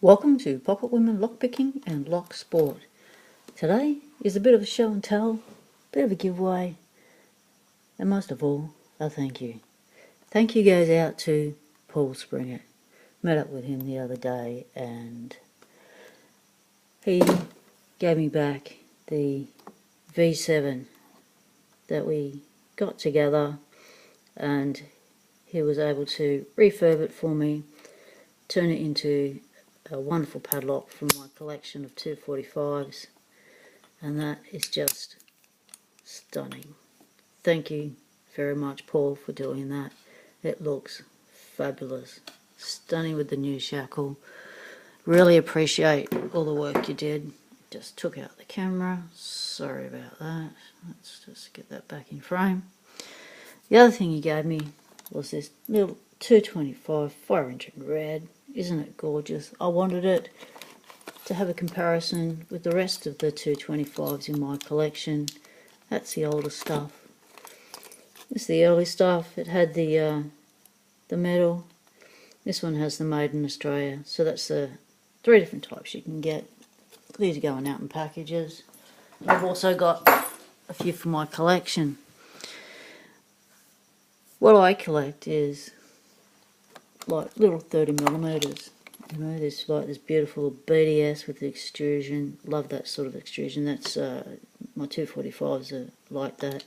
Welcome to Pocket Women Lockpicking and Lock Sport. Today is a bit of a show and tell, bit of a giveaway, and most of all, a thank you. Thank you goes out to Paul Springett. Met up with him the other day and he gave me back the V7 that we got together, and he was able to refurb it for me, turn it into a wonderful padlock from my collection of 245s, and that is just stunning. Thank you very much, Paul, for doing that. It looks fabulous, stunning with the new shackle. Really appreciate all the work you did. Just took out the camera, sorry about that. Let's just get that back in frame. The other thing he gave me was this little 225 fire engine red. Isn't it gorgeous? I wanted it to have a comparison with the rest of the 225s in my collection. That's the older stuff. This is the early stuff. It had the metal. This one has the Made in Australia. So that's the 3 different types you can get. These are going out in packages. I've also got a few for my collection. What I collect is like little 30mm. You know, there's like this beautiful BDS with the extrusion. Love that sort of extrusion. That's my 245s are like that.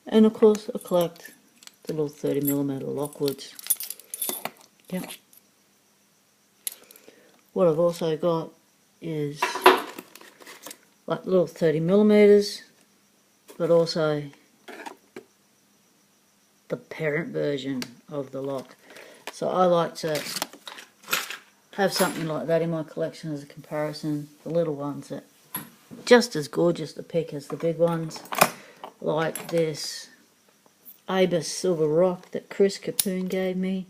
And of course I collect the little 30mm Lockwoods. Yep. What I've also got is like little 30mm, but also the parent version of the lock. So I like to have something like that in my collection as a comparison. The little ones are just as gorgeous to pick as the big ones. Like this Abus Silver Rock that Chris Capoon gave me.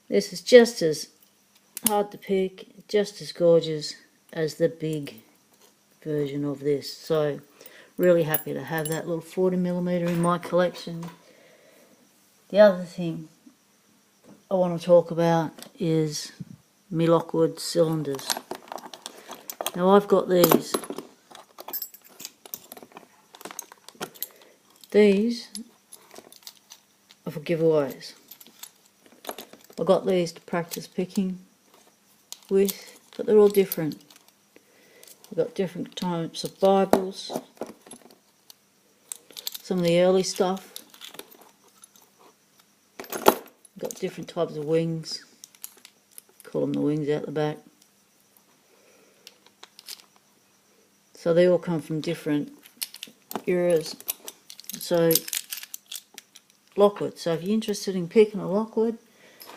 This is just as hard to pick, just as gorgeous as the big version of this. So really happy to have that little 40mm in my collection. The other thing I want to talk about is my Lockwood cylinders. Now I've got these. These are for giveaways. I got these to practice picking with, but they're all different. I've got different types of Bibles. Some of the early stuff. Got different types of wings. Call them the wings out the back. So they all come from different eras. So Lockwood. So if you're interested in picking a Lockwood,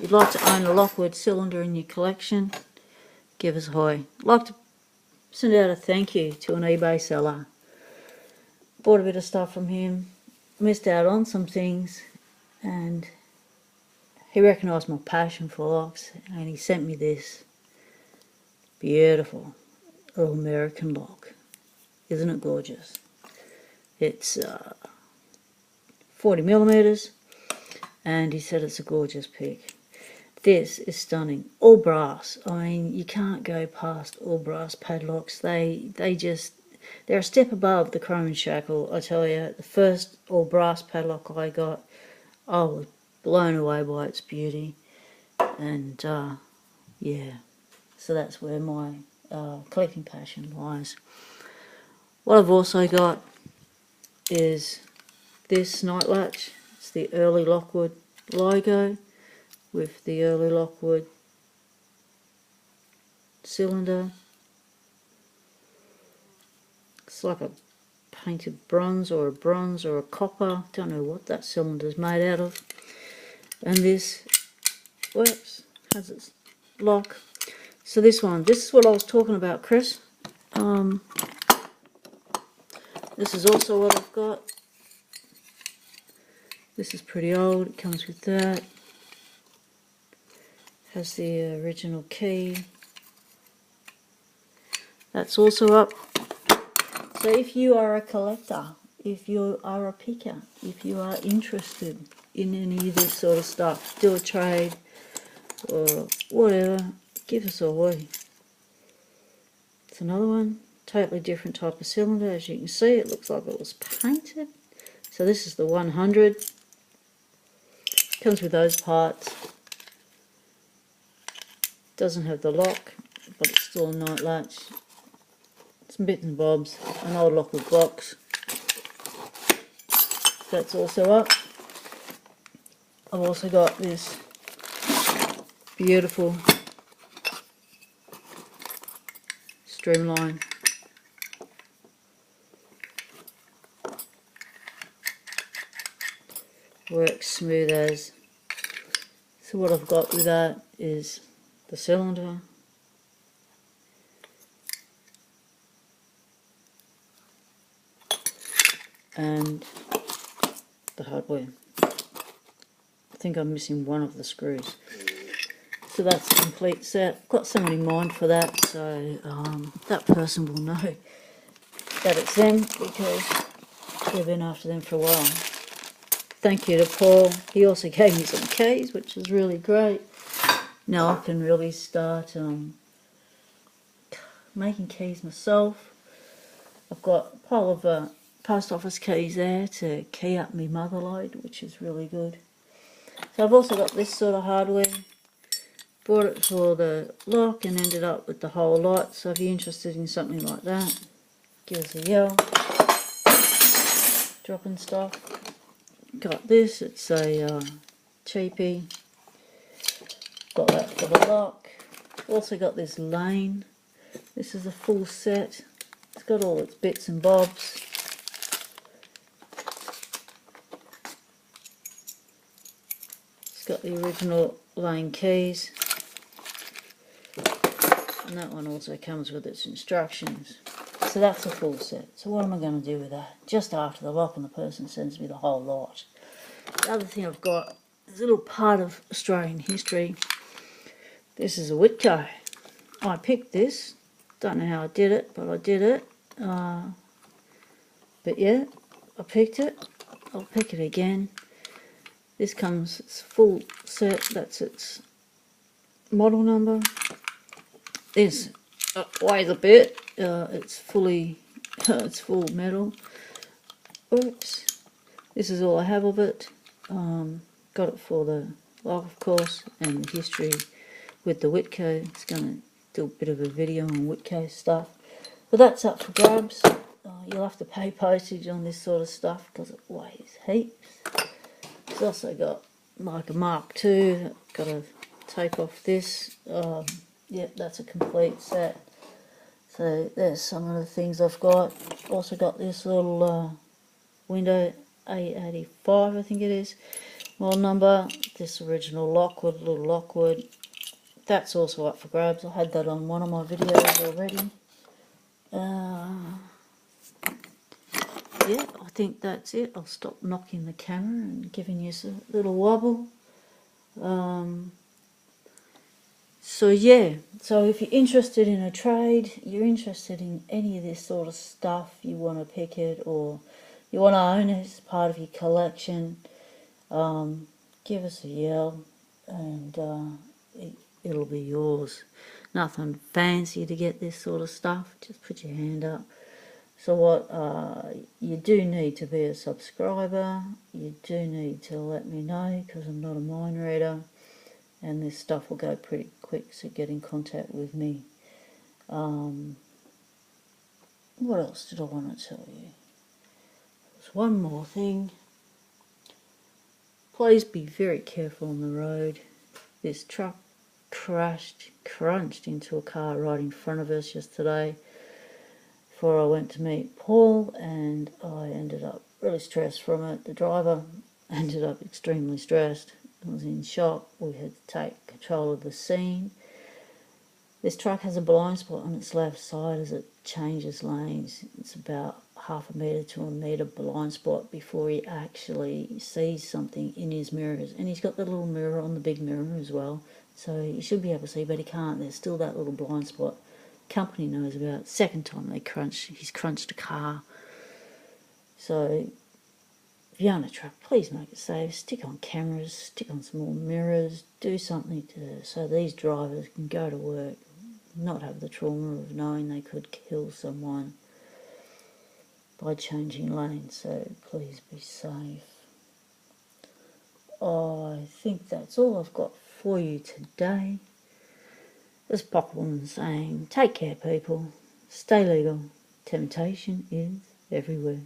you'd like to own a Lockwood cylinder in your collection, give us a hi. I'd like to send out a thank you to an eBay seller. Bought a bit of stuff from him, missed out on some things, and he recognised my passion for locks, and he sent me this beautiful little American lock. Isn't it gorgeous? It's 40mm, and he said it's a gorgeous pick. This is stunning. All brass. I mean, you can't go past all brass padlocks. They're a step above the chrome and shackle. I tell you, the first all brass padlock I got, I was blown away by its beauty. And yeah, so that's where my collecting passion lies. What I've also got is this night latch. It's the early Lockwood logo with the early Lockwood cylinder. It's like a painted bronze or a copper. Don't know what that cylinder's made out of. And this works, has its lock. So this is what I was talking about, Chris. This is also what I've got. This is pretty old. It comes with that. Has the original key. That's also up. So if you are a collector, if you are a picker, if you are interested in any of this sort of stuff, do a trade or whatever, give us a word. It's another one, totally different type of cylinder. As you can see, it looks like it was painted. So this is the 100. Comes with those parts. Doesn't have the lock, but it's still a night latch. Some bits and bobs, an old Lockwood box. That's also up. I've also got this beautiful streamline. Works smooth as. So what I've got with that is the cylinder, and the hardware. I think I'm missing one of the screws. So that's a complete set. I've got someone in mind for that, so that person will know that it's them because they've been after them for a while. Thank you to Paul. He also gave me some keys, which is really great. Now I can really start making keys myself. I've got a pile of post office keys there to key up my mother lode, which is really good. So I've also got this sort of hardware. Bought it for the lock and ended up with the whole lot. So if you're interested in something like that, give us a yell. Dropping stuff. Got this, it's a cheapie. Got that for the lock. Also got this lane. This is a full set. It's got all its bits and bobs. It's got the original lane keys. And that one also comes with its instructions. So that's a full set. So what am I going to do with that? Just after the lock and the person sends me the whole lot. The other thing I've got is a little part of Australian history. This is a Whitco. I picked this. Don't know how I did it, but I did it. But yeah, I picked it. I'll pick it again. This comes, it's full set. That's its model number. This weighs a bit. It's fully, it's full metal. Oops. This is all I have of it. Got it for the lock, of course, and the history with the Whitco. It's going to do a bit of a video on Whitco stuff. But that's up for grabs. You'll have to pay postage on this sort of stuff because it weighs heaps. It's also got like a Mark II. Got to take off this. Yep, that's a complete set. So there's some of the things I've got. Also got this little window 885, I think it is. Model number. This original Lockwood, little Lockwood. That's also up for grabs. I had that on one of my videos already. Yeah, I think that's it. I'll stop knocking the camera and giving you a little wobble. So yeah, so if you're interested in a trade, you're interested in any of this sort of stuff, you want to pick it or you want to own it as part of your collection, give us a yell and it'll be yours. Nothing fancy to get this sort of stuff, just put your hand up. So what you do need to be a subscriber, you do need to let me know because I'm not a mind reader. And this stuff will go pretty quick, so get in contact with me. What else did I want to tell you? There's one more thing. Please be very careful on the road. This truck crunched into a car right in front of us yesterday before I went to meet Paul, and I ended up really stressed from it. The driver ended up extremely stressed. I was in shock. We had to take control of the scene. This truck has a blind spot on its left side as it changes lanes. It's about half a metre to a metre blind spot before he actually sees something in his mirrors. And he's got the little mirror on the big mirror as well. So he should be able to see, but he can't. There's still that little blind spot. Company knows about it. Second time he's crunched a car. So if you own a truck, please make it safe. Stick on cameras, stick on some more mirrors, do something so these drivers can go to work not have the trauma of knowing they could kill someone by changing lanes, so please be safe. I think that's all I've got for you today. This Pockwoman saying, take care people, stay legal, temptation is everywhere.